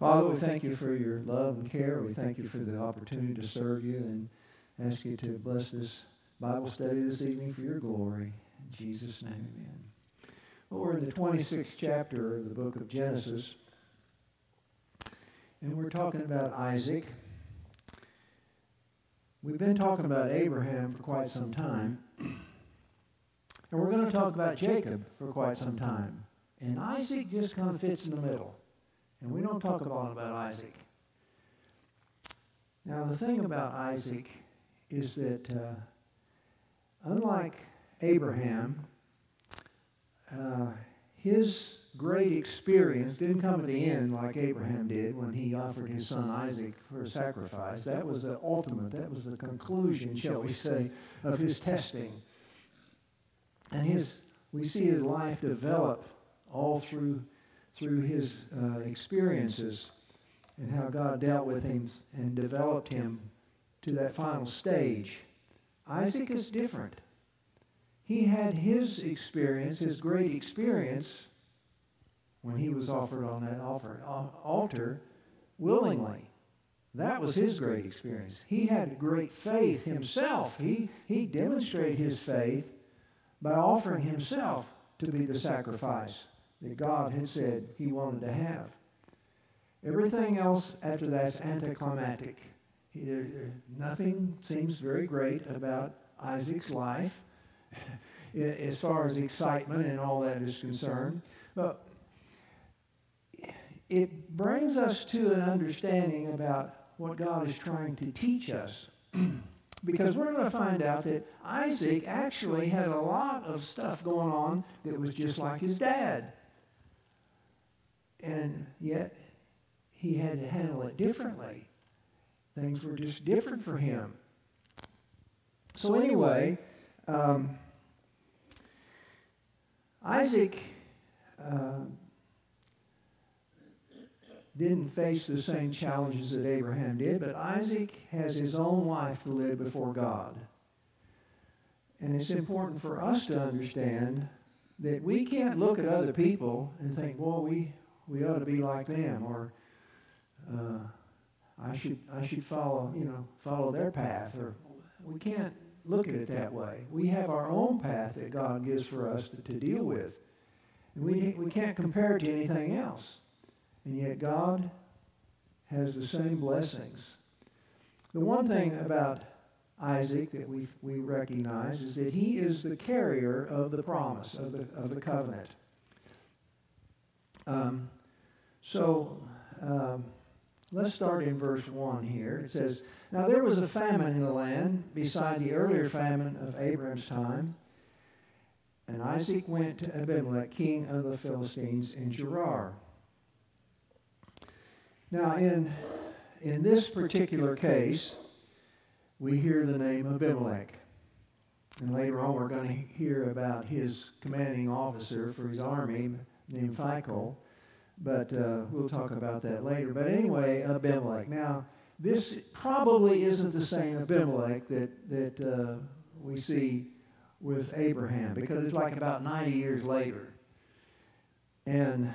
Father, we thank you for your love and care. We thank you for the opportunity to serve you and ask you to bless this Bible study this evening for your glory. In Jesus' name, amen. Well, we're in the 26th chapter of the book of Genesis, and we're talking about Isaac. We've been talking about Abraham for quite some time, and we're going to talk about Jacob for quite some time. And Isaac just kind of fits in the middle, and we don't talk a lot about Isaac. Now, the thing about Isaac is that unlike Abraham, his great experience didn't come at the end like Abraham did when he offered his son Isaac for a sacrifice. That was the ultimate, that was the conclusion, shall we say, of his testing. And we see his life develop all through his experiences and how God dealt with him and developed him to that final stage. Isaac is different. He had his experience, his great experience, when he was offered on that altar willingly. That was his great experience. He had great faith himself. He demonstrated his faith by offering himself to be the sacrifice that God had said he wanted to have. Everything else after that's anticlimactic. Nothing seems very great about Isaac's life as far as excitement and all that is concerned. But it brings us to an understanding about what God is trying to teach us. Because we're going to find out that Isaac actually had a lot of stuff going on that was just like his dad. And yet, he had to handle it differently. Things were just different for him. So anyway, Isaac didn't face the same challenges that Abraham did, but Isaac has his own life to live before God. And it's important for us to understand that we can't look at other people and think, well, we ought to be like them, or I should follow their path, or we can't look at it that way. We have our own path that God gives for us to deal with. And we can't compare it to anything else. And yet God has the same blessings. The one thing about Isaac that we recognize is that he is the carrier of the promise, of the covenant. Let's start in verse 1 here. It says, "Now there was a famine in the land beside the earlier famine of Abraham's time. And Isaac went to Abimelech, king of the Philistines, in Gerar." Now in this particular case, we hear the name Abimelech. And later on we're going to hear about his commanding officer for his army named Phicol. But we'll talk about that later. But anyway, Abimelech. Now, this probably isn't the same Abimelech that we see with Abraham, because it's like about 90 years later. And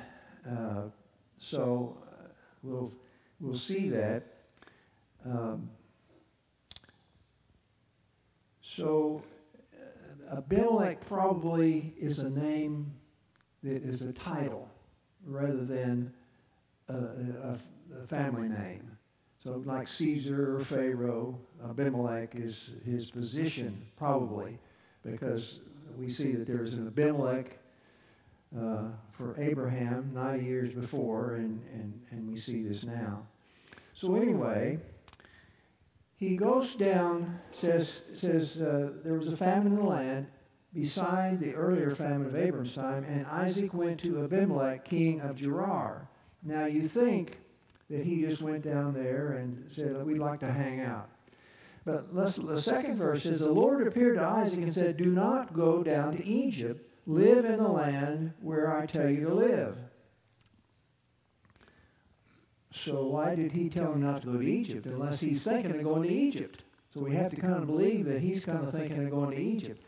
so we'll see that. So Abimelech probably is a name that is a title rather than a family name. So like Caesar or Pharaoh, Abimelech is his position probably, because we see that there's an Abimelech for Abraham 90 years before, and we see this now. So anyway, he goes down, says there was a famine in the land beside the earlier famine of Abraham's time, and Isaac went to Abimelech, king of Gerar. Now you think that he just went down there and said, we'd like to hang out. But the second verse says, "The Lord appeared to Isaac and said, 'Do not go down to Egypt. Live in the land where I tell you to live.'" So why did he tell him not to go to Egypt unless he's thinking of going to Egypt? So we have to kind of believe that he's kind of thinking of going to Egypt.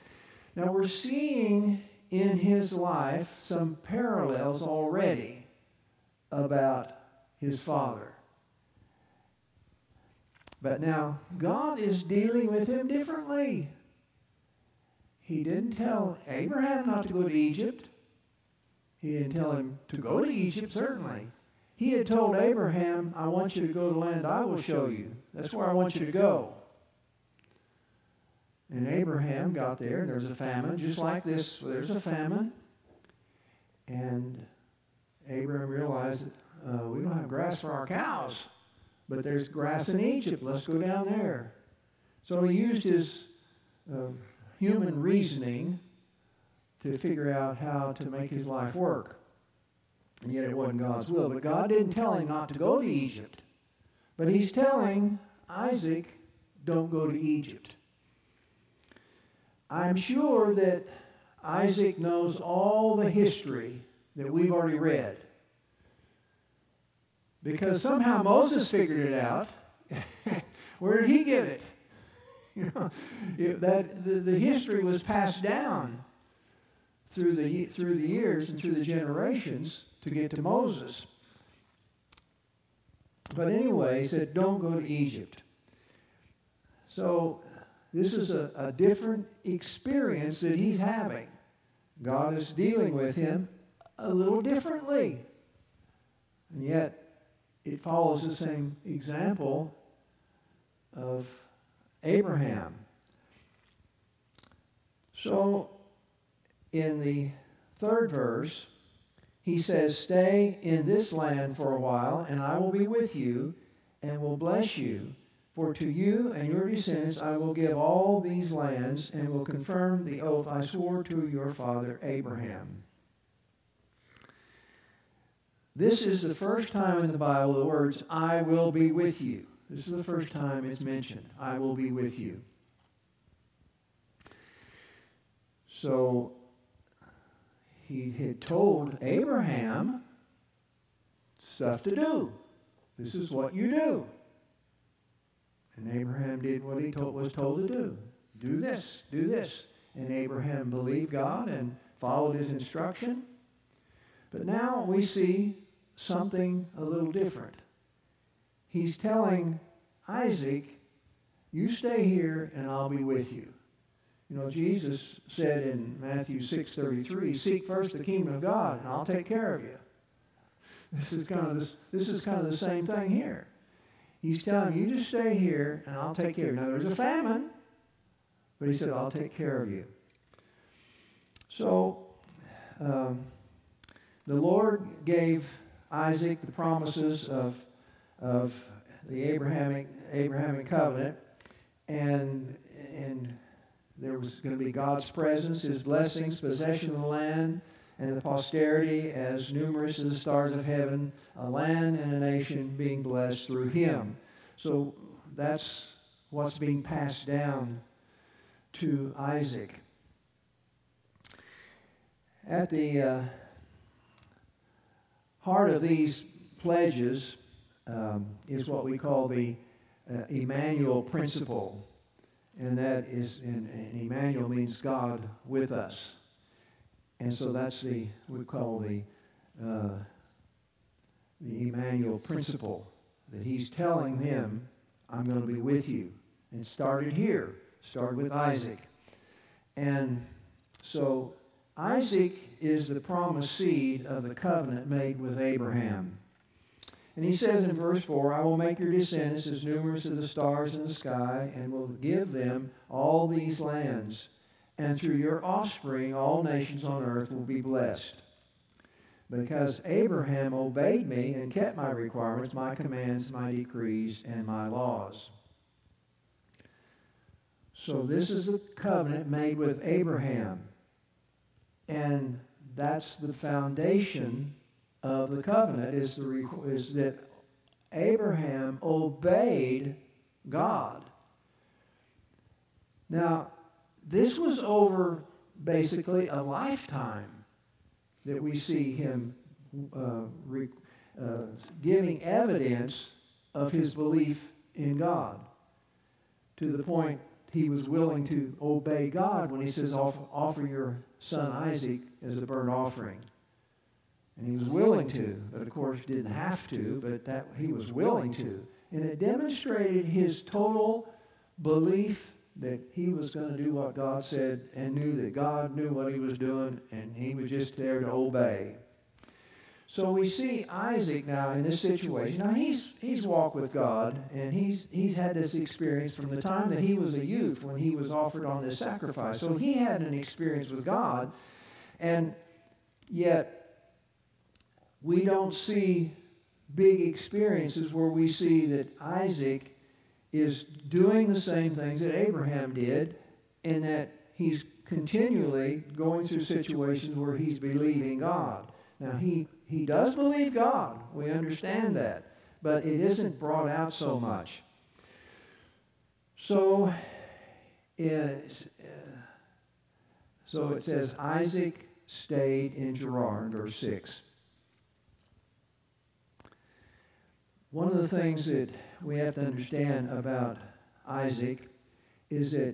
Now we're seeing in his life some parallels already about his father. But now, God is dealing with him differently. He didn't tell Abraham not to go to Egypt. He didn't tell him to go to Egypt, certainly. He had told Abraham, I want you to go to the land I will show you. That's where I want you to go. And Abraham got there, and there's a famine, just like this. There's a famine. And Abraham realized that we don't have grass for our cows, but there's grass in Egypt. Let's go down there. So he used his human reasoning to figure out how to make his life work. And yet it wasn't God's will. But God didn't tell him not to go to Egypt. But he's telling Isaac, don't go to Egypt. I'm sure that Isaac knows all the history that we've already read. Because somehow Moses figured it out. Where did he get it? You know, the history was passed down through the years and through the generations to get to Moses. But anyway, he said, don't go to Egypt. So this is a different experience that he's having. God is dealing with him a little differently. And yet, it follows the same example of Abraham. So, in the 3rd verse, he says, stay in this land for a while, and I will be with you, and will bless you. For to you and your descendants I will give all these lands, and will confirm the oath I swore to your father Abraham. This is the first time in the Bible the words, I will be with you. This is the first time it's mentioned. I will be with you. So, he had told Abraham stuff to do. This is what you do. And Abraham did what he was told to do. Do this, do this. And Abraham believed God and followed his instruction. But now we see something a little different. He's telling Isaac, you stay here and I'll be with you. You know, Jesus said in Matthew 6:33, seek first the kingdom of God and I'll take care of you. This is kind of the same thing here. He's telling you, you just stay here and I'll take care of you. Now there's a famine, but he said, I'll take care of you. So, the Lord gave Isaac the promises of the Abrahamic covenant, and there was going to be God's presence, his blessings, possession of the land, and the posterity as numerous as the stars of heaven, a land and a nation being blessed through him. So that's what's being passed down to Isaac. At the heart of these pledges is what we call the Emmanuel principle. And that is, and Emmanuel means God with us. And so that's we call the Emmanuel principle, that he's telling them, I'm going to be with you. And it started here, started with Isaac. And so Isaac is the promised seed of the covenant made with Abraham. And he says in verse 4, I will make your descendants as numerous as the stars in the sky, and will give them all these lands. And through your offspring, all nations on earth will be blessed. Because Abraham obeyed me and kept my requirements, my commands, my decrees, and my laws. So this is the covenant made with Abraham. And that's the foundation of the covenant, is that Abraham obeyed God. Now, this was over basically a lifetime that we see him giving evidence of his belief in God, to the point he was willing to obey God when he says, offer your son Isaac as a burnt offering. And he was willing to, but of course didn't have to, but that he was willing to. And it demonstrated his total belief that he was going to do what God said and knew that God knew what he was doing and he was just there to obey. So we see Isaac now in this situation. Now he's walked with God, and he's had this experience from the time that he was a youth when he was offered on this sacrifice. So he had an experience with God, and yet we don't see big experiences where we see that Isaac is doing the same things that Abraham did, and that he's continually going through situations where he's believing God. Now, he does believe God. We understand that. But it isn't brought out so much. So it says, Isaac stayed in Gerar in verse 6. One of the things that we have to understand about Isaac is that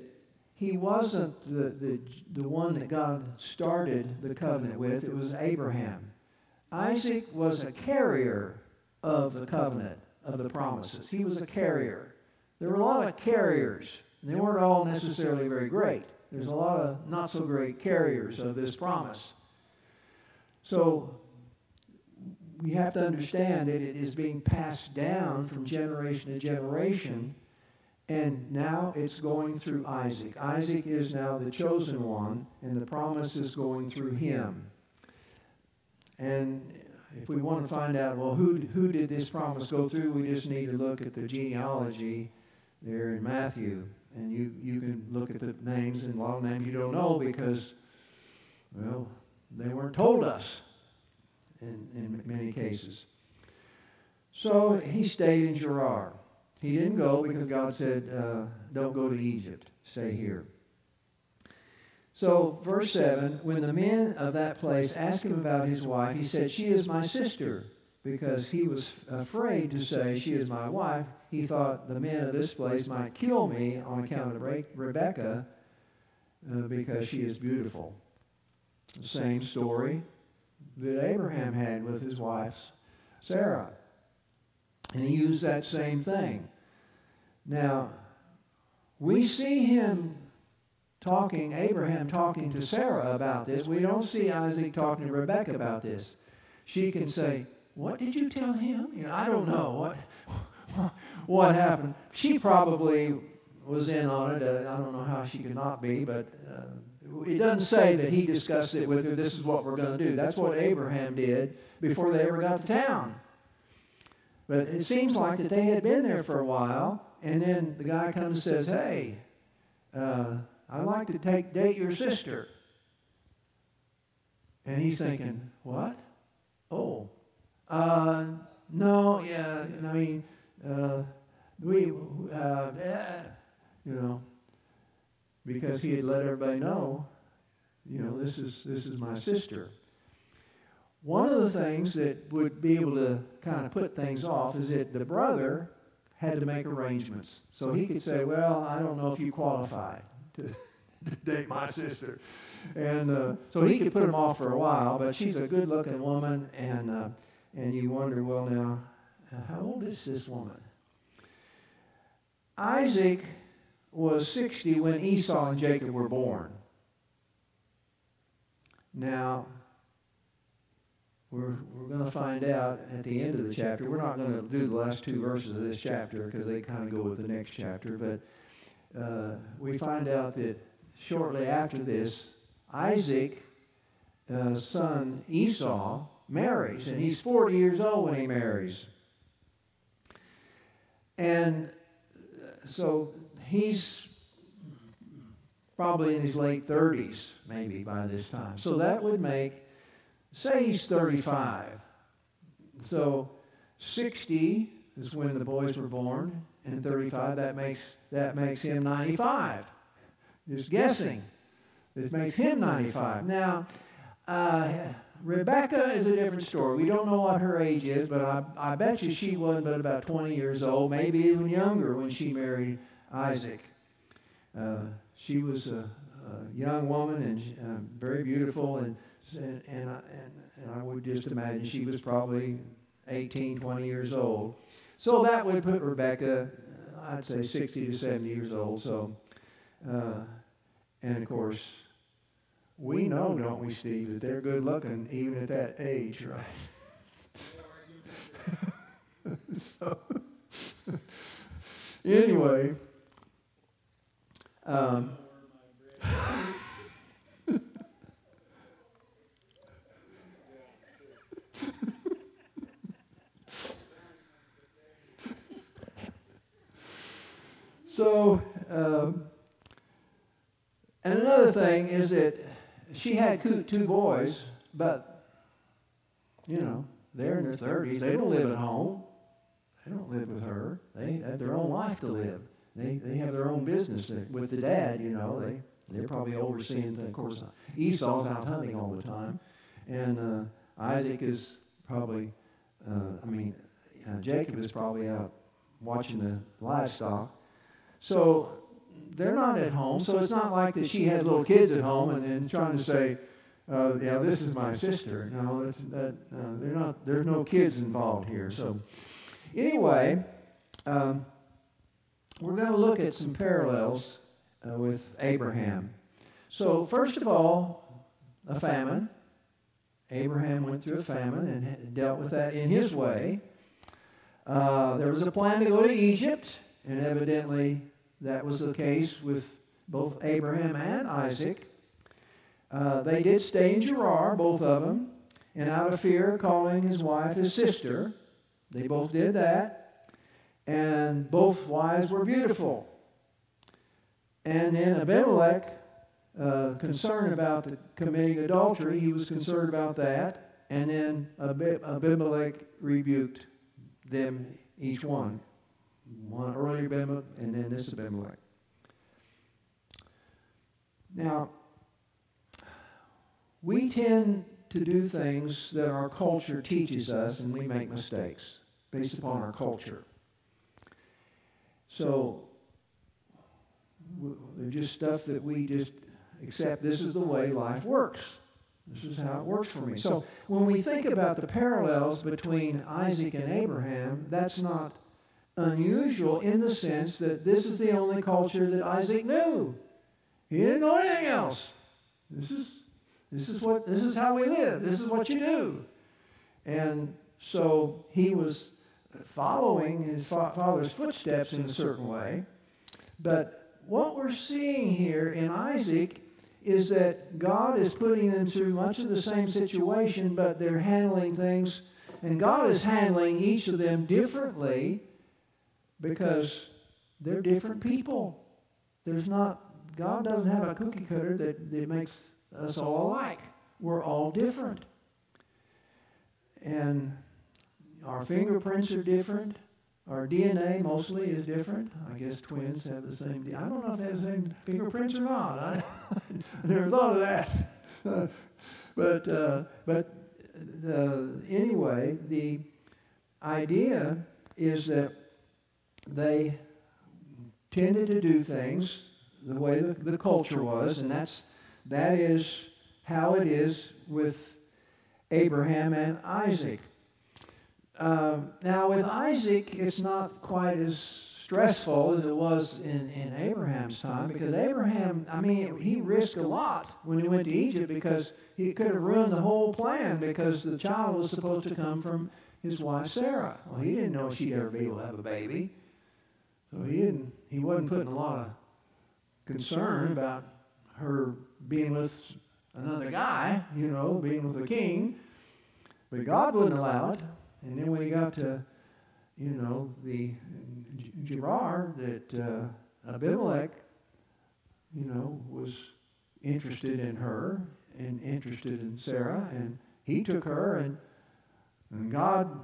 he wasn't the one that God started the covenant with. It was Abraham. Isaac was a carrier of the covenant, of the promises. He was a carrier. There were a lot of carriers, and they weren't all necessarily very great. There's a lot of not so great carriers of this promise. So we have to understand that it is being passed down from generation to generation, and now it's going through Isaac. Isaac is now the chosen one, and the promise is going through him. And if we want to find out, well, who did this promise go through, we just need to look at the genealogy there in Matthew. And you can look at the names, and a lot of names you don't know because, well, they weren't told us in many cases. So he stayed in Gerar. He didn't go because God said, don't go to Egypt. Stay here. So, verse 7, when the men of that place asked him about his wife, he said, she is my sister, because he was afraid to say, she is my wife. He thought the men of this place might kill me on account of Rebekah, because she is beautiful. The same story that Abraham had with his wife, Sarah. And he used that same thing. Now, we see Abraham talking to Sarah about this. We don't see Isaac talking to Rebekah about this. She can say, what did you tell him? I don't know what happened. She probably was in on it. I don't know how she could not be, but it doesn't say that he discussed it with her. This is what we're going to do. That's what Abraham did before they ever got to town. But it seems like that they had been there for a while, and then the guy comes and says, hey, I'd like to date your sister. And he's thinking, what? Oh, no, yeah, I mean, because he had let everybody know, this is my sister. One of the things that would be able to kind of put things off is that the brother had to make arrangements. So he could say, well, I don't know if you qualify to date my sister. And so he could put him off for a while, but she's a good-looking woman, and you wonder, well, now, how old is this woman? Isaac was 60 when Esau and Jacob were born. Now, we're going to find out at the end of the chapter. We're not going to do the last two verses of this chapter because they kind of go with the next chapter, but we find out that shortly after this, Isaac's son Esau marries, and he's 40 years old when he marries. And so he's probably in his late 30s, maybe by this time. So that would make, say he's 35. So 60 is when the boys were born, and 35, that makes him 95. Just guessing. This makes him 95. Now, Rebekah is a different story. We don't know what her age is, but I bet you she wasn't but about 20 years old, maybe even younger when she married Isaac. She was a young woman and very beautiful, and and I would just imagine she was probably 18, 20 years old. So that would put Rebecca, I'd say 60 to 70 years old. So, and of course, we know, don't we, Steve, that they're good looking even at that age, right? So, anyway, so, and another thing is that she had two boys, but, you know, they're in their 30s. They don't live at home. They don't live with her. They have their own life to live. They have their own business with the dad, you know. They're probably overseeing things. Of course, Esau's out hunting all the time. And Isaac is probably, Jacob is probably out watching the livestock. So they're not at home. So it's not like that she had little kids at home and trying to say, yeah, this is my sister. No, they're not. There's no kids involved here. So anyway, we're going to look at some parallels with Abraham. So first of all, a famine. Abraham went through a famine and dealt with that in his way. There was a plan to go to Egypt, and evidently that was the case with both Abraham and Isaac. They did stay in Gerar, both of them, and out of fear calling his wife his sister. They both did that, and both wives were beautiful. And then Abimelech, concerned about committing adultery, he was concerned about that, and then Abimelech rebuked them, each one. One earlier Abimelech, and then this Abimelech. Now, we tend to do things that our culture teaches us, and we make mistakes based upon our culture. So, there's just stuff that we just accept. This is the way life works. This is how it works for me. So, when we think about the parallels between Isaac and Abraham, that's not unusual in the sense that this is the only culture that Isaac knew. He didn't know anything else. This is how we live. This is what you do. And so he was following his father's footsteps in a certain way. But what we're seeing here in Isaac is that God is putting them through much of the same situation, but they're handling things, and God is handling each of them differently because they're different people. God doesn't have a cookie cutter that makes us all alike. We're all different. And our fingerprints are different. Our DNA mostly is different. I guess twins have the same DNA. I don't know if they have the same fingerprints or not. I never thought of that. But anyway, the idea is that they tended to do things the way the culture was, and that is how it is with Abraham and Isaac. Now, with Isaac, it's not quite as stressful as it was in Abraham's time, because Abraham, he risked a lot when he went to Egypt, because he could have ruined the whole plan, because the child was supposed to come from his wife Sarah. Well, he didn't know she'd ever be able to have a baby, so he wasn't putting a lot of concern about her being with another guy, being with a king. But God wouldn't allow it. And then when he got to, the Gerar, that Abimelech, was interested in her and interested in Sarah, and he took her, and God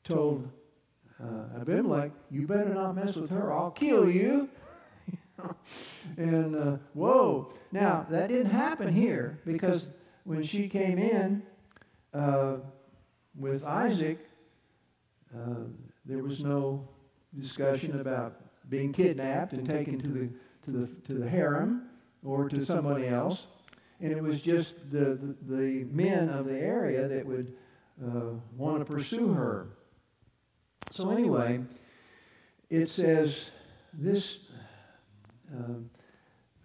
told Abimelech, "You better not mess with her. I'll kill you." And whoa! Now that didn't happen here, because when she came in with Isaac, there was no discussion about being kidnapped and taken to the harem or to somebody else. and it was just the men of the area that would want to pursue her. So anyway, it says this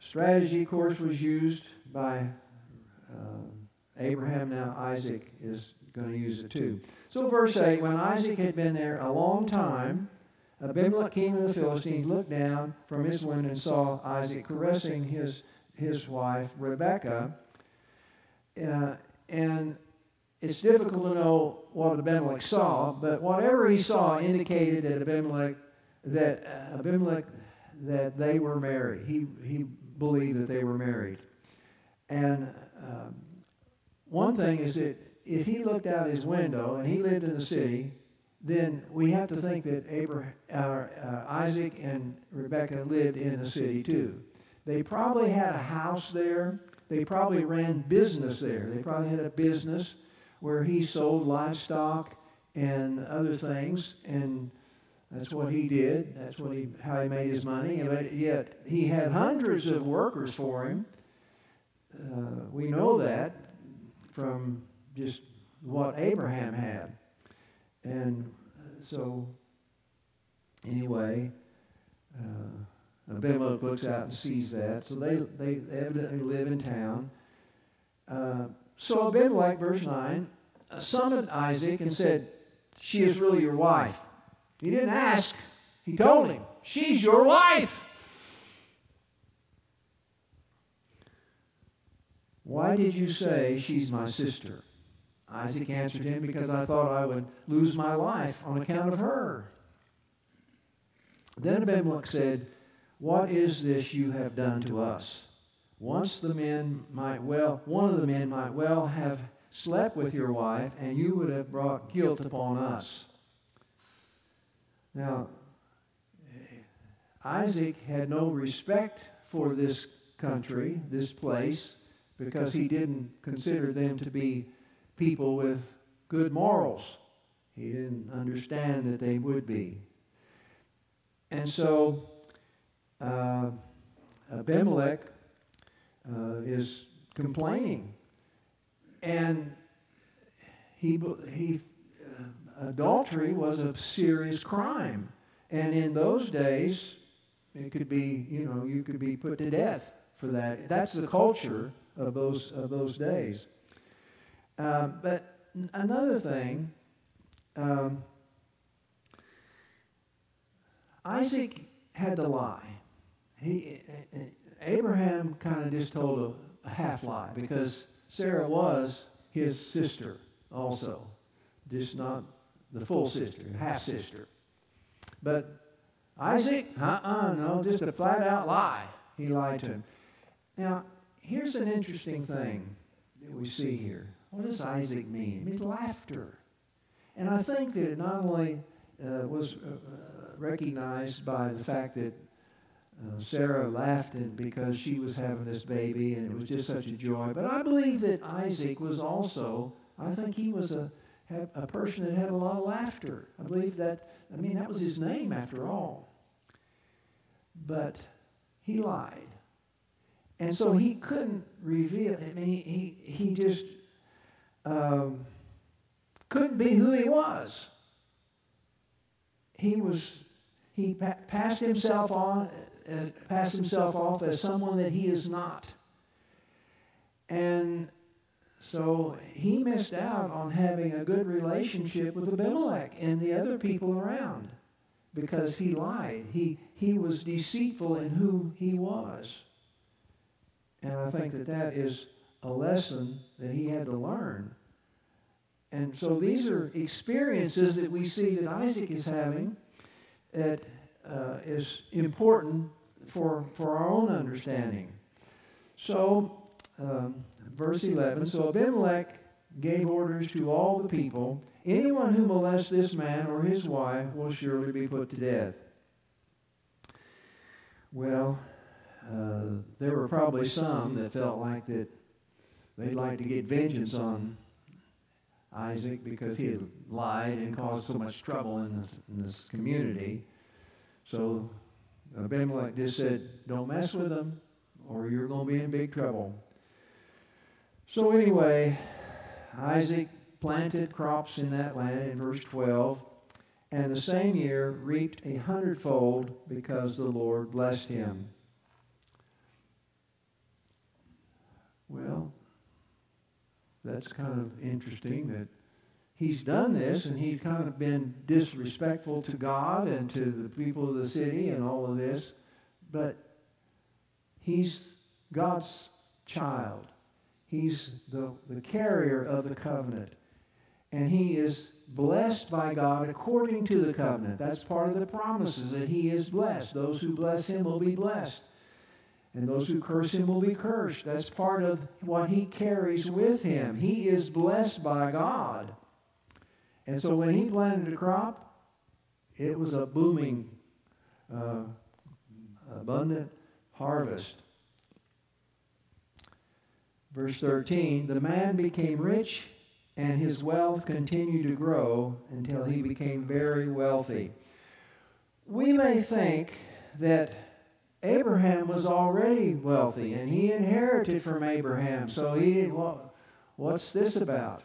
strategy, of course, was used by Abraham. Now Isaac is going to use it too. So verse 8, when Isaac had been there a long time, Abimelech, king of the Philistines, looked down from his window and saw Isaac caressing his wife, Rebekah. And it's difficult to know what Abimelech saw, but whatever he saw indicated that Abimelech that they were married. He believed that they were married. And one thing is that if he looked out his window and he lived in the city, then we have to think that Isaac and Rebekah lived in the city too. They probably had a house there. They probably ran business there. They probably had a business where he sold livestock and other things, and that's what he did. That's how he made his money. But yet he had hundreds of workers for him. We know that from just what Abraham had. And so, anyway, Abimelech looks out and sees that. So they evidently live in town. So Abimelech, verse 9, summoned Isaac and said, "She is really your wife." He didn't ask. He told him, "She's your wife." "Why did you say she's my sister?" Isaac answered him, "Because I thought I would lose my life on account of her." Then Abimelech said, "What is this you have done to us? One of the men might well have slept with your wife, and you would have brought guilt upon us." Now, Isaac had no respect for this country, this place, because he didn't consider them to be people with good morals. He didn't understand that they would be. And so Abimelech is complaining, and adultery was a serious crime, and in those days it could be, you could be put to death for that. That's the culture of those days. But another thing, Isaac had to lie. Abraham kind of just told a half lie, because Sarah was his sister also, just not the full sister, half sister. But Isaac, no, just a flat out lie. He lied to him. Now, here's an interesting thing that we see here. What does Isaac mean? It means laughter. And I think that it not only was recognized by the fact that Sarah laughed because she was having this baby, and it was just such a joy. But I believe that Isaac was also, I think he was a person that had a lot of laughter. I believe that, that was his name after all. But he lied. And so he couldn't reveal, he just couldn't be who he was. He passed himself off as someone that he is not. And so he missed out on having a good relationship with Abimelech and the other people around, because he lied. He was deceitful in who he was. And I think that is a lesson that he had to learn. And so these are experiences that we see that Isaac is having that is important for our own understanding. So, verse 11, so Abimelech gave orders to all the people, "Anyone who molests this man or his wife will surely be put to death." Well, there were probably some that felt like that they'd like to get vengeance on Isaac because he had lied and caused so much trouble in this community. So Abimelech just said, "Don't mess with him or you're going to be in big trouble." So anyway, Isaac planted crops in that land in verse 12, and the same year reaped 100-fold because the Lord blessed him. Well, that's kind of interesting that he's done this, and he's kind of been disrespectful to God and to the people of the city and all of this, but he's God's child. He's the carrier of the covenant, and he is blessed by God according to the covenant. That's part of the promises, that he is blessed. Those who bless him will be blessed, and those who curse him will be cursed. That's part of what he carries with him. He is blessed by God. And so when he planted a crop, it was a booming, abundant harvest. Verse 13, the man became rich, and his wealth continued to grow until he became very wealthy. We may think that Abraham was already wealthy, and he inherited from Abraham, so he didn't, what's this about?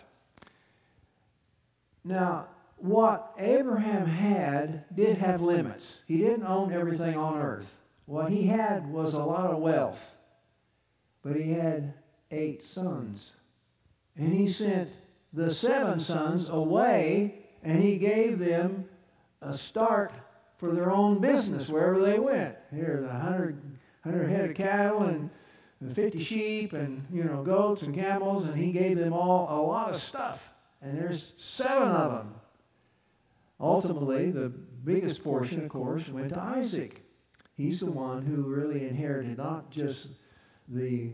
Now, what Abraham had did have limits. He didn't own everything on earth. What he had was a lot of wealth, but he had 8 sons. And he sent the 7 sons away, and he gave them a start for their own business wherever they went. Here's 100 head of cattle and 50 sheep and goats and camels, and he gave them all a lot of stuff. And there's 7 of them. Ultimately, the biggest portion, of course, went to Isaac. He's the one who really inherited not just the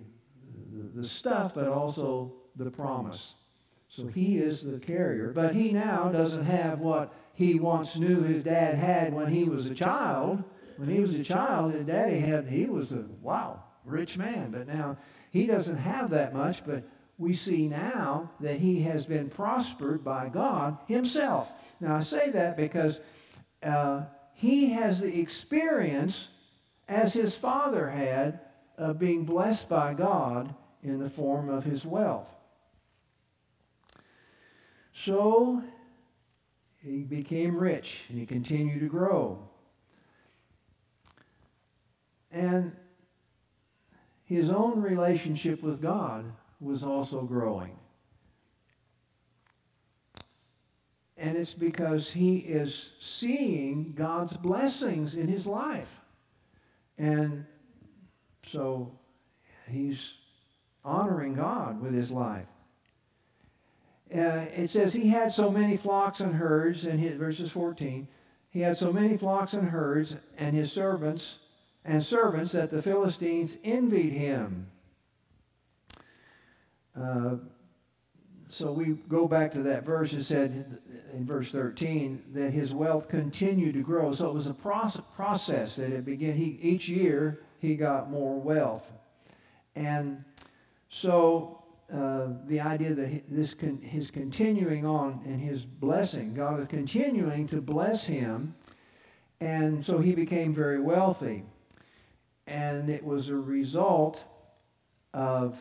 stuff, but also the promise. So he is the carrier. But he now doesn't have what he once knew his dad had when he was a child. When he was a child, his daddy he was a, rich man. But now he doesn't have that much, but we see now that he has been prospered by God himself. Now I say that because he has the experience, as his father had, of being blessed by God in the form of his wealth. So he became rich, and he continued to grow. And his own relationship with God was also growing. And it's because he is seeing God's blessings in his life. And so he's honoring God with his life. It says he had so many flocks and herds, in verses 14, he had so many flocks and herds and his servants that the Philistines envied him. So we go back to that verse. It said in verse 13 that his wealth continued to grow. So it was a process that it began. Each year he got more wealth. And so the idea that his continuing on in his blessing, God is continuing to bless him, and so he became very wealthy. And it was a result of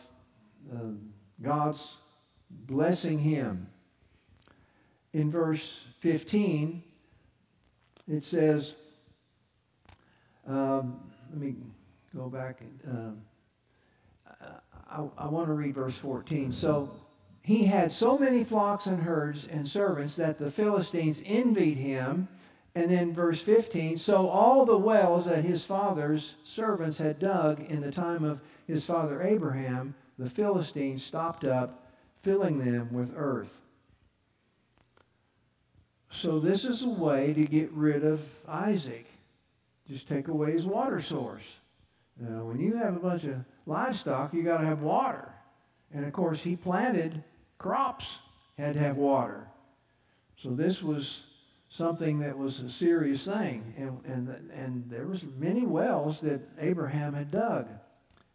God's blessing him. In verse 15, it says, let me go back. I want to read verse 14. So he had so many flocks and herds and servants that the Philistines envied him. And then verse 15, so all the wells that his father's servants had dug in the time of his father Abraham, the Philistines stopped up, filling them with earth. So this is a way to get rid of Isaac. Just take away his water source. Now, when you have a bunch of livestock, you got to have water. And of course, he planted crops, had to have water. So this was something that was a serious thing. And there was many wells that Abraham had dug.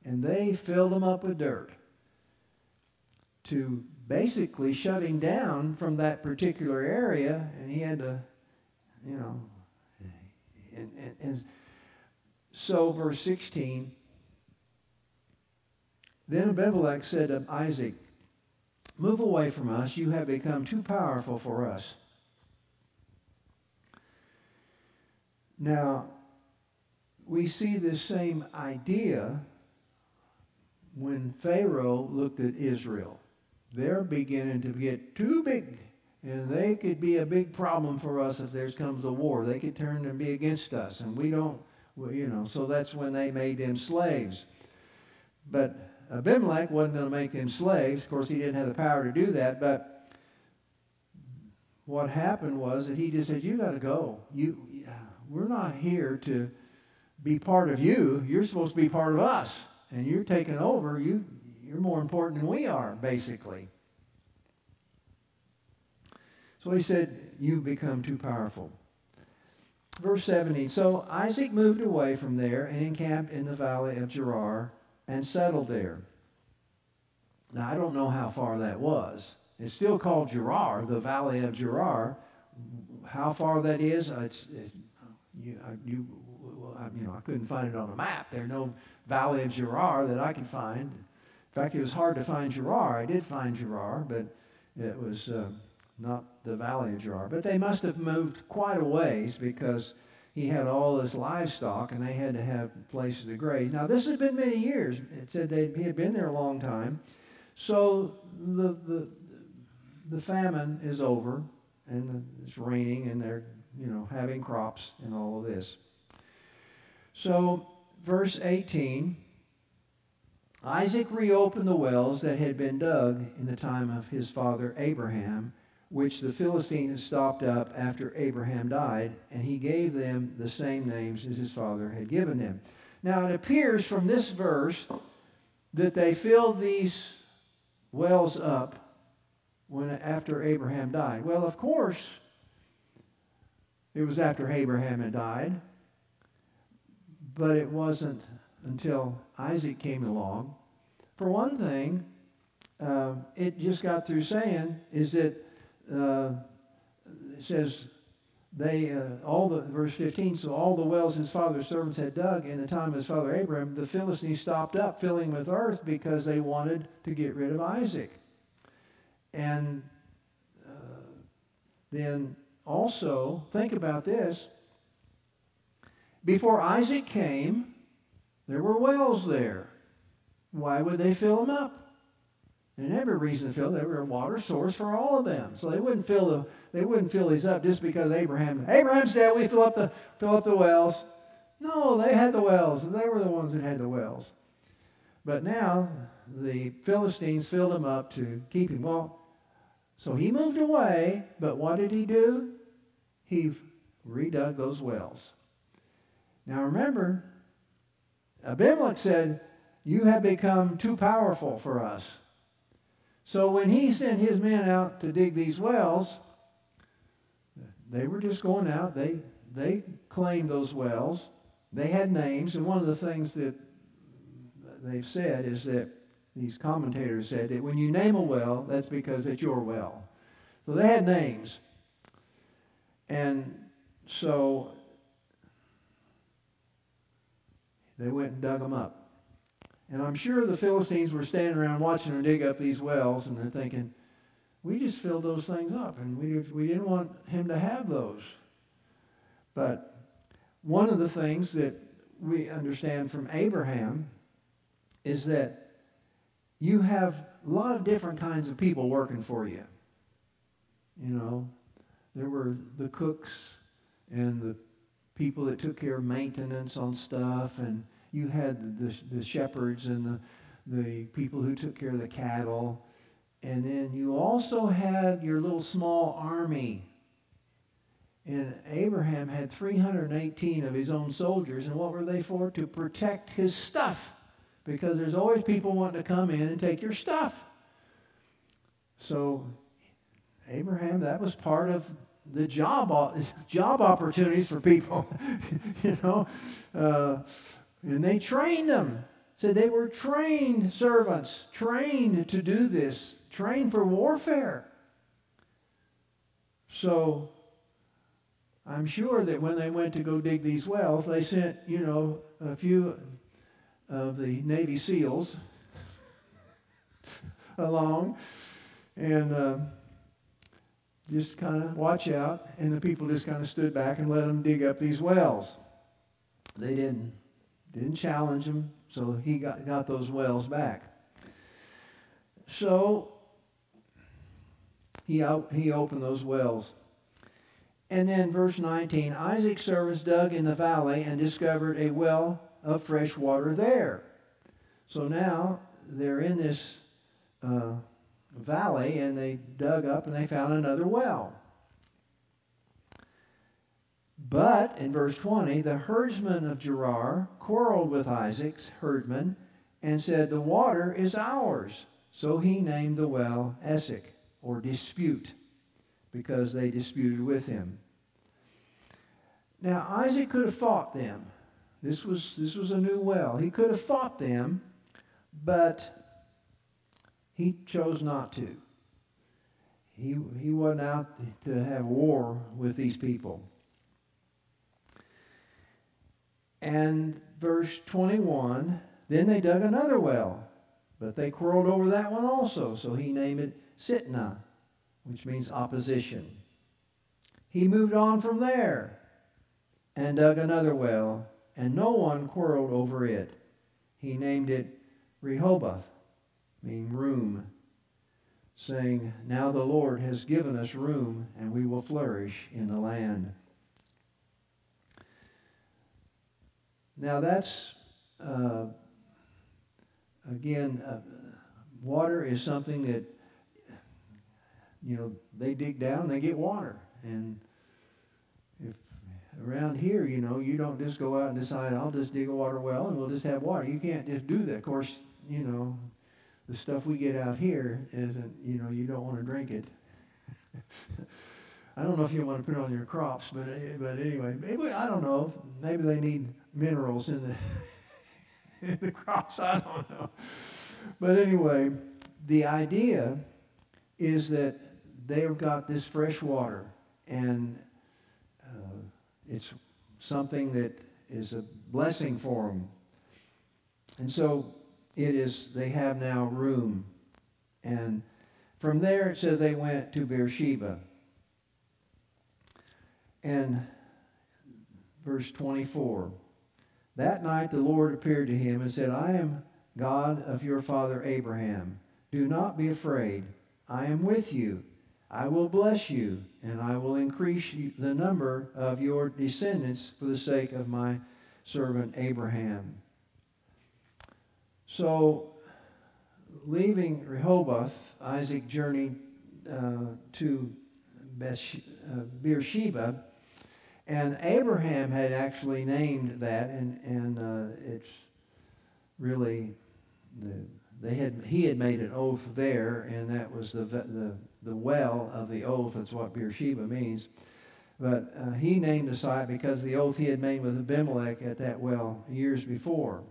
And they filled them up with dirt to basically shut him down from that particular area. And he had to, and so verse 16, then Abimelech said to Isaac, Move away from us. You have become too powerful for us. Now, we see this same idea when Pharaoh looked at Israel. They're beginning to get too big, and they could be a big problem for us if there comes a war. They could turn and be against us, and we don't, so that's when they made them slaves. But Abimelech wasn't going to make them slaves. Of course, he didn't have the power to do that, but what happened was that he just said, you got to go. We're not here to be part of you. You're supposed to be part of us. And you're taking over. You're more important than we are, basically. So he said, you become too powerful. Verse 17, so Isaac moved away from there and encamped in the valley of Gerar and settled there. Now, I don't know how far that was. It's still called Gerar, the valley of Gerar. How far that is, I couldn't find it on a map. There's no valley of Gerar that I could find. In fact, it was hard to find Gerar. I did find Gerar, but it was not the valley of Gerar. But they must have moved quite a ways because he had all this livestock and they had to have places to graze. Now, this had been many years. It said he had been there a long time. So the famine is over and it's raining and they're having crops and all of this. So, verse 18, Isaac reopened the wells that had been dug in the time of his father Abraham, which the Philistines stopped up after Abraham died, and he gave them the same names as his father had given them. Now, it appears from this verse that they filled these wells up after Abraham died. Well, of course, it was after Abraham had died, but it wasn't until Isaac came along. For one thing, it just got through saying is that it says verse 15, so all the wells his father's servants had dug in the time of his father Abraham, the Philistines stopped up, filling with earth because they wanted to get rid of Isaac. And then also, think about this. Before Isaac came, there were wells there. Why would they fill them up? They didn't have a reason to fill them. They were a water source for all of them. So they wouldn't fill these up just because Abraham's dead, we fill up the wells. No, they had the wells, and they were the ones that had the wells. But now the Philistines filled them up to keep him. Well, so he moved away, but what did he do? He redug those wells. Now remember, Abimelech said, you have become too powerful for us. So when he sent his men out to dig these wells, they were just going out. They claimed those wells. They had names, and one of the things that they've said is that these commentators said that when you name a well, that's because it's your well. So they had names. And so they went and dug them up. And I'm sure the Philistines were standing around watching them dig up these wells, and they're thinking, we just filled those things up, and we didn't want him to have those. But one of the things that we understand from Abraham is that you have a lot of different kinds of people working for you. There were the cooks and the people that took care of maintenance on stuff, and you had the shepherds and the people who took care of the cattle. And then you also had your little small army. And Abraham had 318 of his own soldiers. And what were they for? To protect his stuff. Because there's always people wanting to come in and take your stuff. So Abraham, that was part of the job opportunities for people. And they trained them. So they were trained servants, trained to do this, trained for warfare. So I'm sure that when they went to go dig these wells, they sent, a few of the Navy SEALs along And just kind of watch out. And the people just kind of stood back and let him dig up these wells. They didn't challenge him, so he got those wells back. So he opened those wells. And then verse 19, Isaac's servants dug in the valley and discovered a well of fresh water there. So now they're in this valley, and they dug up and they found another well. But in verse 20, the herdsmen of Gerar quarreled with Isaac's herdmen and said, the water is ours. So he named the well Esek, or dispute, because they disputed with him. Now Isaac could have fought them. This was a new well. He could have fought them, but he chose not to. He wasn't out to have war with these people. And verse 21, then they dug another well, but they quarreled over that one also. So he named it Sitnah, which means opposition. He moved on from there and dug another well, and no one quarreled over it. He named it Rehoboth, meaning room, saying, now the Lord has given us room, and we will flourish in the land. Now that's, again, water is something that, they dig down, they get water. And if around here, you don't just go out and decide, I'll just dig a water well and we'll just have water. You can't just do that. Of course, the stuff we get out here isn't, you don't want to drink it. I don't know if you want to put it on your crops, but anyway, maybe, I don't know. Maybe they need minerals in the crops. I don't know. But anyway, the idea is that they've got this fresh water, and it's something that is a blessing for them. And so they have now room. And from there it says they went to Beersheba. And verse 24, that night the Lord appeared to him and said, I am God of your father Abraham. Do not be afraid. I am with you. I will bless you, and I will increase the number of your descendants for the sake of my servant Abraham. So, leaving Rehoboth, Isaac journeyed to Beersheba, and Abraham had actually named that, and it's really he had made an oath there, and that was the well of the oath. That's what Beersheba means. But he named the site because of the oath he had made with Abimelech at that well years before.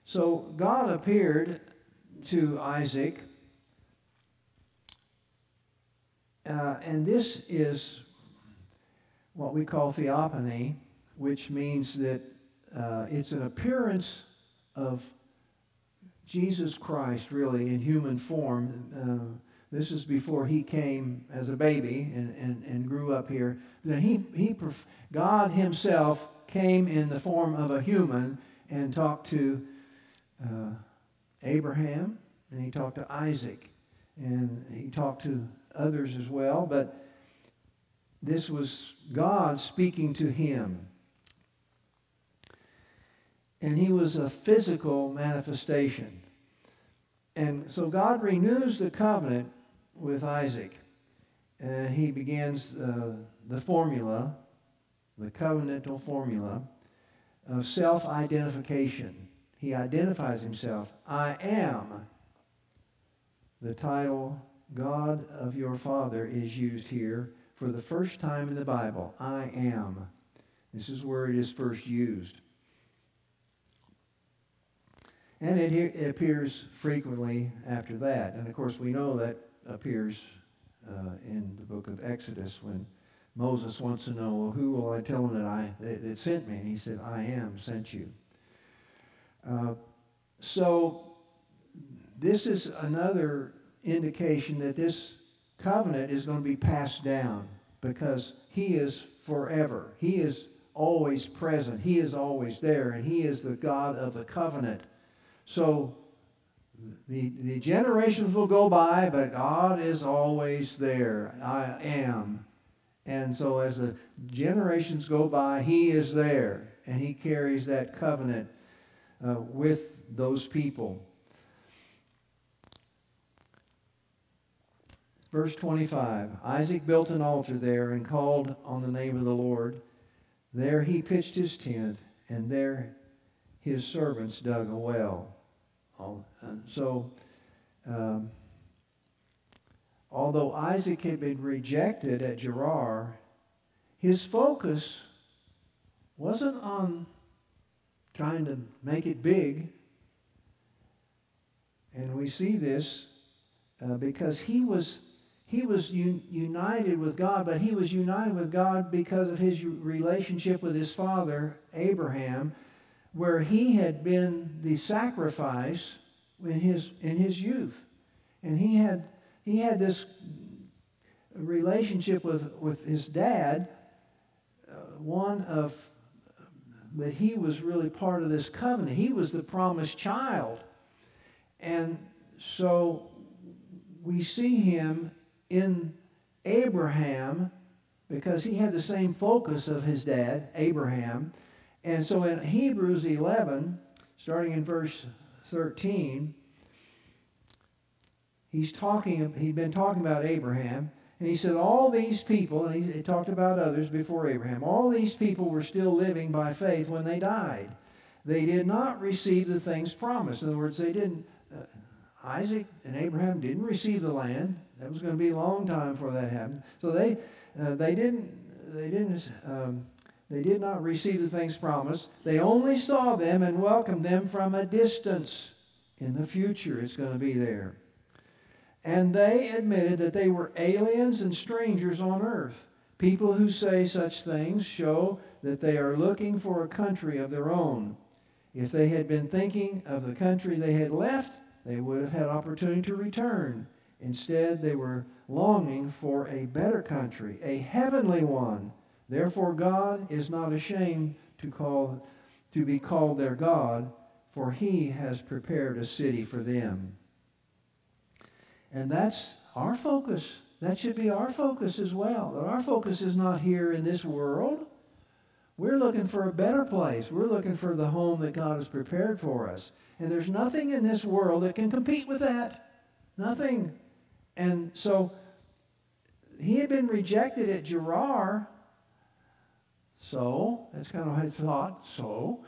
So God appeared to Isaac, and this is what we call theophany, which means that it's an appearance of Jesus Christ, really, in human form. This is before he came as a baby and grew up here. Then God himself came in the form of a human and talked to Abraham, and he talked to Isaac, and he talked to others as well. But this was God speaking to him. And he was a physical manifestation. And so God renews the covenant with Isaac. And he begins the formula, the covenantal formula of self-identification. He identifies himself. I am. The title, God of your father, is used here for the first time in the Bible. I am. This is where it is first used. And it appears frequently after that. And of course, we know that appears in the book of Exodus when Moses wants to know, well, who will I tell him that sent me? And he said, I am sent you. So this is another indication that this covenant is going to be passed down, because he is forever. He is always present. He is always there, and he is the God of the covenant. So the generations will go by, but God is always there. I am. And so as the generations go by, he is there, and he carries that covenant with those people. Verse 25, Isaac built an altar there and called on the name of the Lord. There he pitched his tent, and there his servants dug a well. And so, although Isaac had been rejected at Gerar, his focus wasn't on trying to make it big. And we see this because he was united with God, but he was united with God because of his relationship with his father, Abraham, where he had been the sacrifice in his youth. And he had this relationship with his dad, one of that he was really part of this covenant. He was the promised child. And so we see him in Abraham because he had the same focus of his dad, Abraham. And so in Hebrews 11, starting in verse 13, he'd been talking about Abraham, and he said all these people, and he talked about others before Abraham, all these people were still living by faith when they died. They did not receive the things promised. In other words, they didn't, Isaac and Abraham didn't receive the land. That was going to be a long time before that happened. So they did not receive the things promised. They only saw them and welcomed them from a distance. In the future, it's going to be there. And they admitted that they were aliens and strangers on earth. People who say such things show that they are looking for a country of their own. If they had been thinking of the country they had left, they would have had opportunity to return. Instead, they were longing for a better country, a heavenly one. Therefore, God is not ashamed to be called their God, for he has prepared a city for them. And that's our focus. That should be our focus as well. That our focus is not here in this world. We're looking for a better place. We're looking for the home that God has prepared for us. And there's nothing in this world that can compete with that. Nothing. And so he had been rejected at Gerar. So that's kind of how I thought. So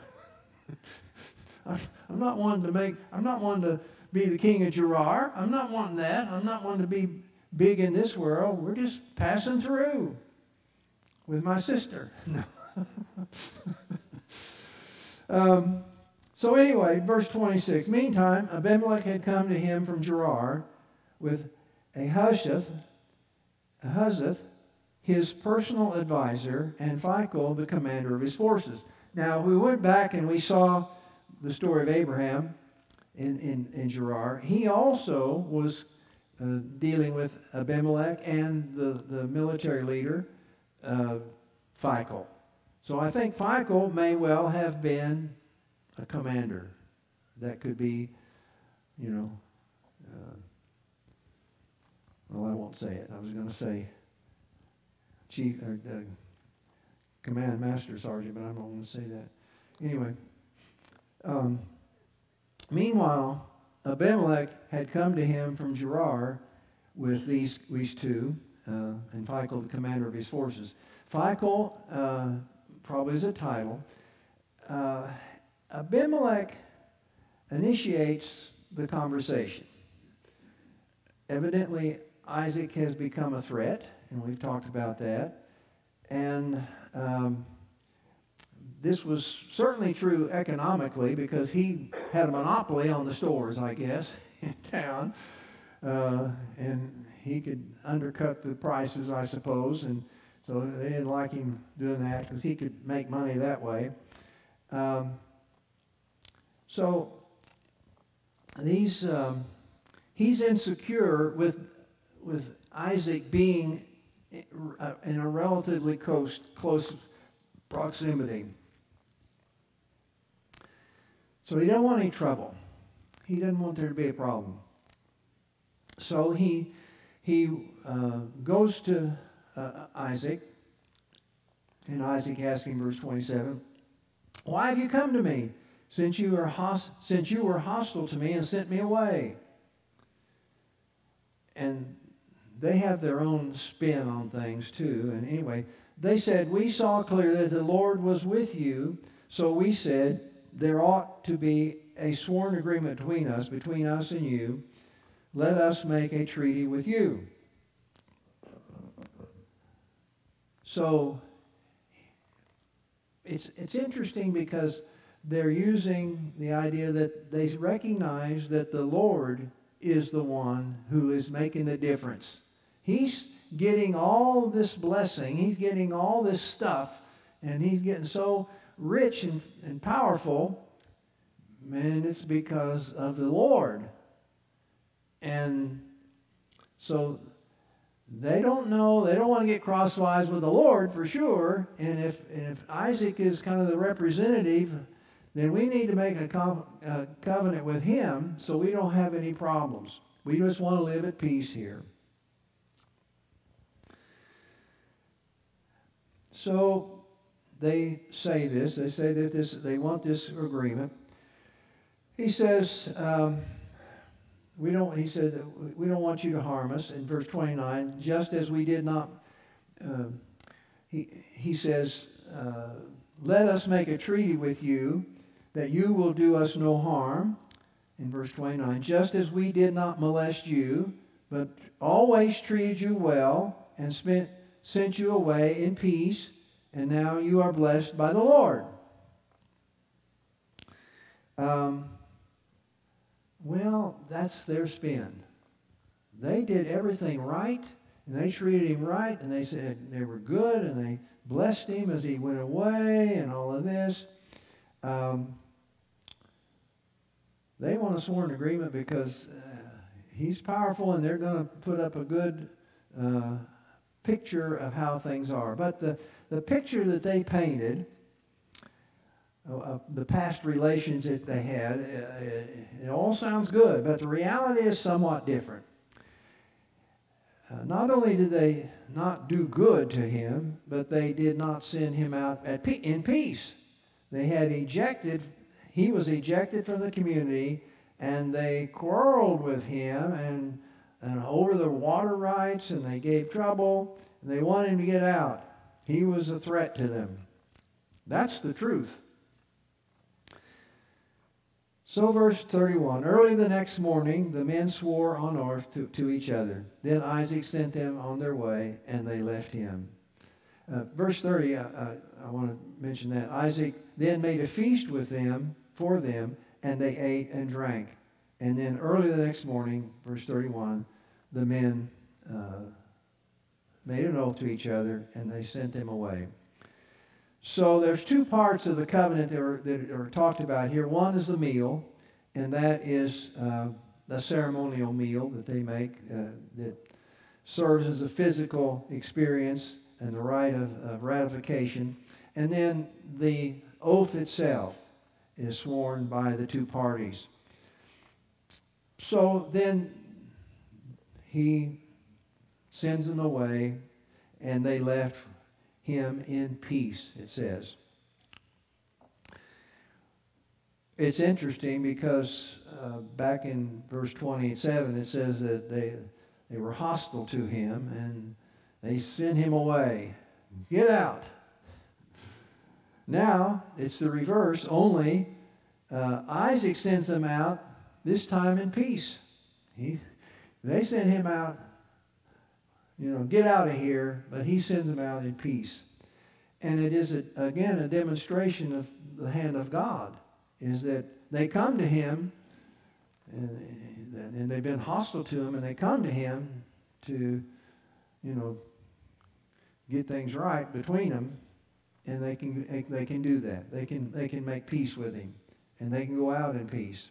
I'm not wanting to be the king of Gerar. I'm not wanting that. I'm not wanting to be big in this world. We're just passing through with my sister. No. So anyway, verse 26. Meantime, Abimelech had come to him from Gerar with Ahuzzath, his personal advisor, and Phicol, the commander of his forces. Now, we went back and we saw the story of Abraham in Gerar. He also was dealing with Abimelech and the military leader, Phicol. So I think Phicol may well have been a commander. That could be, well, I won't say it. I was going to say chief or command master sergeant, but I'm not going to say that. Anyway, meanwhile, Abimelech had come to him from Gerar with these two, and Phicol, the commander of his forces. Phicol probably is a title. Abimelech initiates the conversation. Evidently, Isaac has become a threat, and we've talked about that. And this was certainly true economically because he had a monopoly on the stores, I guess, in town. And he could undercut the prices, I suppose. And so they didn't like him doing that because he could make money that way. So these he's insecure with Isaac being in a relatively close proximity. So he doesn't want any trouble. He doesn't want there to be a problem. So he goes to Isaac, and Isaac asks him, verse 27, "Why have you come to me, since you were hostile to me and sent me away?" And they have their own spin on things too. And anyway, they said, "We saw clearly that the Lord was with you, so we said, there ought to be a sworn agreement between us and you. Let us make a treaty with you." So it's interesting because they're using the idea that they recognize that the Lord is the one who is making the difference. He's getting all this blessing. He's getting all this stuff, and he's getting so rich and powerful. Man, it's because of the Lord. And so they don't know, they don't want to get crosswise with the Lord for sure. And if Isaac is kind of the representative, then we need to make a covenant with him so we don't have any problems. We just want to live at peace here. So they say this. They say that they want this agreement. He says, we don't want you to harm us. In verse 29, just as we did not, he says, let us make a treaty with you that you will do us no harm. In verse 29, just as we did not molest you, but always treated you well and sent you away in peace, and now you are blessed by the Lord. Well, that's their spin. They did everything right, and they treated him right, and they said they were good, and they blessed him as he went away, and all of this. They want a sworn agreement because he's powerful, and they're going to put up a good picture of how things are. But the picture that they painted of the past relations that they had, it all sounds good, but the reality is somewhat different. Not only did they not do good to him, but they did not send him out in peace. They had he was ejected from the community, and they quarreled with him and over the water rights, and they gave trouble, and they wanted him to get out. He was a threat to them. That's the truth. So verse 31, early the next morning, the men swore on oath to each other. Then Isaac sent them on their way, and they left him. Verse 30, I want to mention that. Isaac then made a feast for them, and they ate and drank. And then early the next morning, verse 31, the men made an oath to each other, and they sent them away. So there's two parts of the covenant that are talked about here. One is the meal, and that is the ceremonial meal that they make that serves as a physical experience and the rite of ratification. And then the oath itself is sworn by the two parties. So then he sends them away, and they left him in peace, it says. It's interesting because back in verse 27 it says that they were hostile to him and they sent him away. Get out. Now it's the reverse, only Isaac sends them out, this time in peace. They sent him out, get out of here, but he sends them out in peace. And it is, again, a demonstration of the hand of God, is that they come to him, and they've been hostile to him, and they come to him to, get things right between them, and they can do that. They can make peace with him, and they can go out in peace.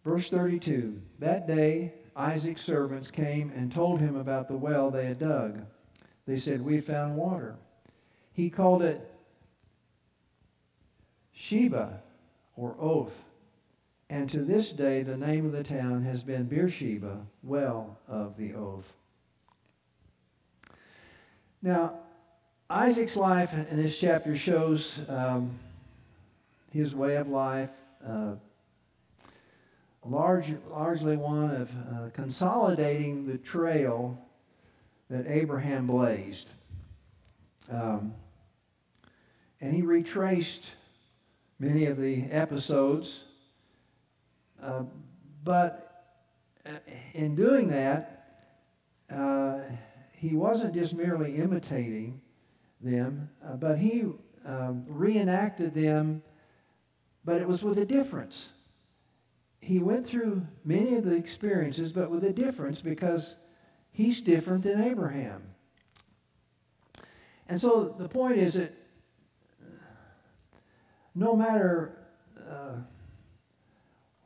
Verse 32, that day Isaac's servants came and told him about the well they had dug. They said, we found water. He called it Sheba, or oath. And to this day the name of the town has been Beersheba, well of the oath. Now, Isaac's life in this chapter shows his way of life, largely one of consolidating the trail that Abraham blazed. And he retraced many of the episodes, but in doing that, he wasn't just merely imitating them, but he reenacted them, but it was with a difference. He went through many of the experiences, but with a difference, because he's different than Abraham. And so the point is that no matter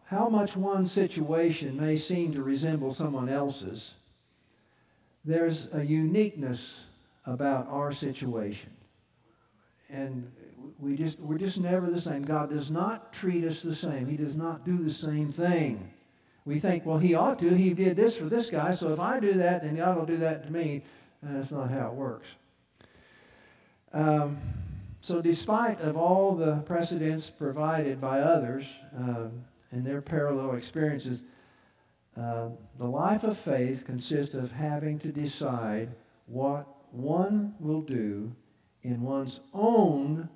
how much one situation may seem to resemble someone else's, there's a uniqueness about our situation. And we're just never the same. God does not treat us the same. He does not do the same thing. We think, well, he ought to. He did this for this guy, so if I do that, then God will do that to me. That's not how it works. So despite of all the precedents provided by others and their parallel experiences, the life of faith consists of having to decide what one will do in one's own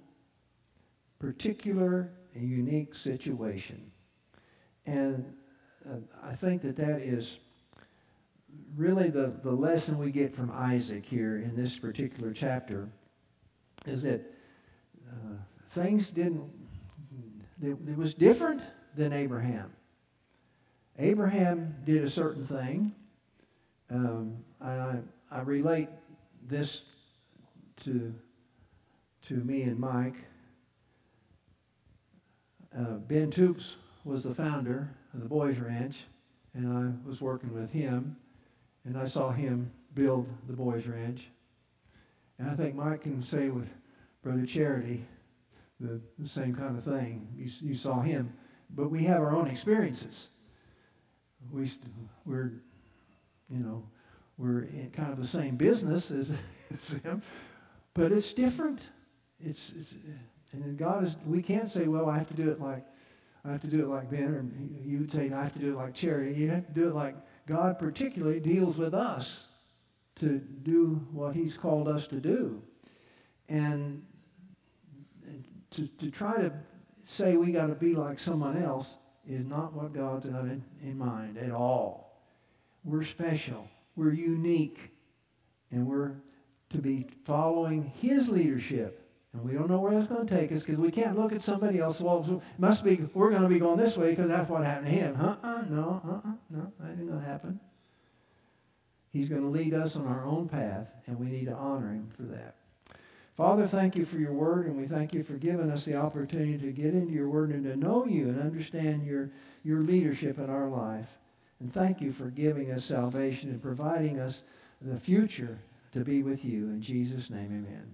particular and unique situation. And I think that is really the lesson we get from Isaac here in this particular chapter, is that things it was different than Abraham. Abraham did a certain thing. I relate this to me and Mike. Ben Toops was the founder of the Boys Ranch, and I was working with him, and I saw him build the Boys Ranch. And I think Mike can say with Brother Charity the same kind of thing. You saw him, but we have our own experiences. We're in kind of the same business as them, but it's different. And God is. We can't say, well, I have to do it like Ben, or you would say, I have to do it like Charity. You have to do it like God particularly deals with us to do what He's called us to do, and to try to say we got to be like someone else is not what God's got in mind at all. We're special. We're unique. And we're to be following His leadership. And we don't know where that's going to take us, because we can't look at somebody else. Well, it must be, we're going to be going this way because that's what happened to him. No, that ain't going to happen. He's going to lead us on our own path, and we need to honor Him for that. Father, thank You for Your word, and we thank You for giving us the opportunity to get into Your word and to know You and understand Your leadership in our life. And thank You for giving us salvation and providing us the future to be with You. In Jesus' name, amen.